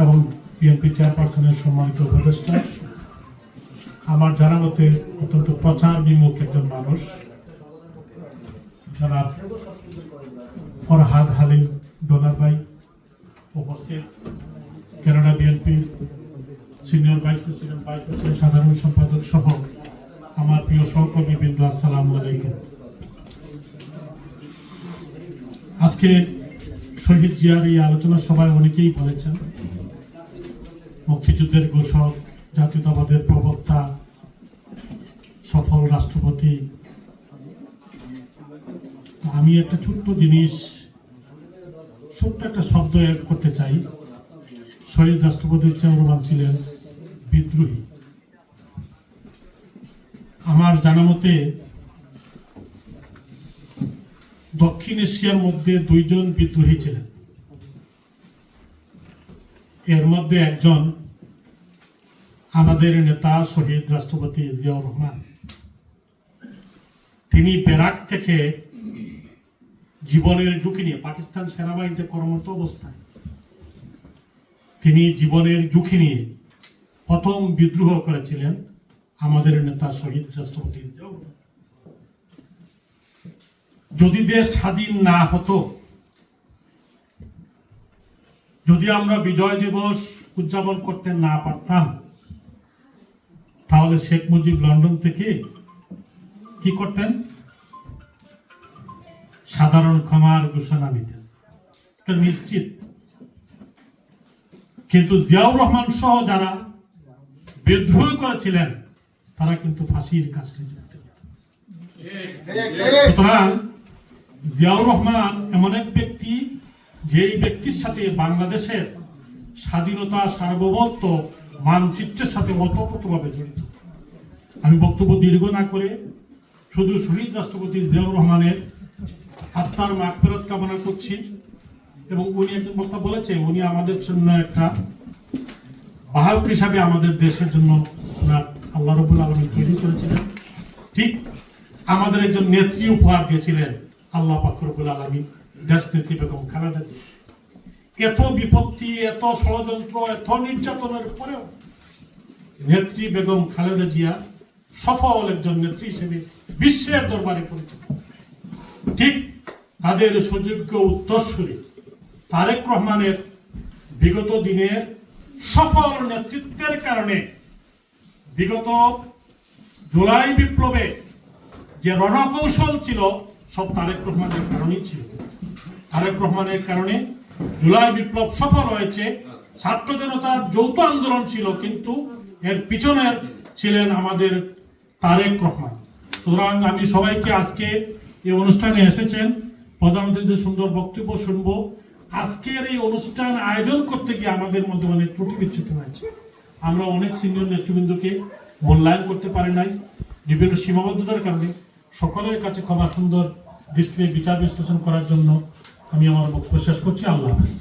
এবং বিএনপি চেয়ারপারসনের সম্মানিত উপদেষ্টা, আমার জানা মতে অত্যন্ত প্রচার বিমুখ একজন মানুষ জনাব ফরহাদ হালিম ডোনার ভাই, উপস্থিত কানাডা বিএনপির সিনিয়র ভাইস প্রেসিডেন্ট, সাধারণ সম্পাদক সহ আমার প্রিয় সহকর্মী বৃন্দ, আসসালামু আলাইকুম। আজকে শহীদ জিয়ার এই আলোচনা সভায় অনেকেই বলেছেন, মুক্তিযুদ্ধের ঘোষক, জাতীয়তাবাদের প্রবক্তা, সফল রাষ্ট্রপতি। আমি একটা ছোট্ট জিনিস, ছোট্ট একটা শব্দ অ্যাড করতে চাই। শহীদ রাষ্ট্রপতি জিয়াউর রহমান ছিলেন বিদ্রোহী। আমার জানা মতে দক্ষিণ এশিয়ার মধ্যে দুইজন বিদ্রোহী ছিলেন, এর মধ্যে একজন আমাদের নেতা শহীদ রাষ্ট্রপতি জিয়াউর রহমান। তিনি ব্যারাক থেকে জীবনের ঝুঁকি নিয়ে, পাকিস্তান সেনাবাহিনীতে কর্মরত অবস্থায় তিনি জীবনের ঝুঁকি নিয়ে প্রথম বিদ্রোহ করেছিলেন আমাদের নেতা শহীদ রাষ্ট্রপতি জিয়াউর রহমান। যদি দেশ স্বাধীন না হতো, যদি আমরা বিজয় দিবস উদযাপন করতে না পারতাম, তাহলে শেখ মুজিব লন্ডন থেকে কি করতেন? সাধারণ ক্ষমার ঘোষণা নিতেন, এটা নিশ্চিত। কিন্তু জিয়াউর রহমান সহ যারা বিদ্রোহ করেছিলেন তারা কিন্তু ফাঁসির কাছে যেতে হতো। সুতরাং জিয়াউর রহমান এমন এক ব্যক্তি, যেই ব্যক্তির সাথে বাংলাদেশের স্বাধীনতা, সার্বভৌমত্ব মানচিত্রের সাথে ওতপ্রোতভাবে জড়িত। আমি বক্তব্য দীর্ঘ না করে শুধু শহীদ রাষ্ট্রপতি জিয়াউর রহমানের আত্মার মাগফিরাত কামনা করছি। এবং উনি একজন বক্তা বলেছে, উনি আমাদের জন্য একটা বাহক হিসাবে আমাদের দেশের জন্য আল্লাহ রাব্বুল আলামিন তৈরি করেছিলেন। ঠিক আমাদের একজন নেত্রী উপহার দিয়েছিলেন আল্লাহ পাক রব্বুল আলামিন, দেশ নেত্রী বেগম খালেদা জিয়া। এত বিপত্তি, এত ষড়যন্ত্র, এত নির্যাতনের পরেও নেত্রী বেগম খালেদা জিয়া সফল একজন নেত্রী হিসেবে বিশ্বের দরবারে পরিচিত। ঠিক তাদের সুযোগ্য উত্তরসূরি তারেক রহমানের বিগত দিনের সফল নেতৃত্বের কারণে, বিগত জুলাই বিপ্লবে যে রণকৌশল ছিল সব তারেক রহমানের কারণেই ছিল। তারেক রহমানের কারণে জুলাই বিপ্লব সফল হয়েছে। ছাত্র জনতার যৌথ আন্দোলন ছিল, কিন্তু এর পিছনের ছিলেন আমাদের তারেক রহমান। সুতরাং আমি সবাইকে, আজকে এই অনুষ্ঠানে এসেছেন, প্রধানমন্ত্রীর সুন্দর বক্তব্য শুনবো। আজকের এই অনুষ্ঠান আয়োজন করতে গিয়ে আমাদের মধ্যে অনেক ত্রুটি বিচ্যুতি হয়েছে। আমরা অনেক সিনিয়র নেতৃবৃন্দকে মূল্যায়ন করতে পারি নাই, বিভিন্ন সীমাবদ্ধতার কারণে। সকলের কাছে ক্ষমা সুন্দর দৃষ্টিতে বিচার বিশ্লেষণ করার জন্য আমি আমার বক্তব্য শেষ করছি। আল্লাহ হাফেজ।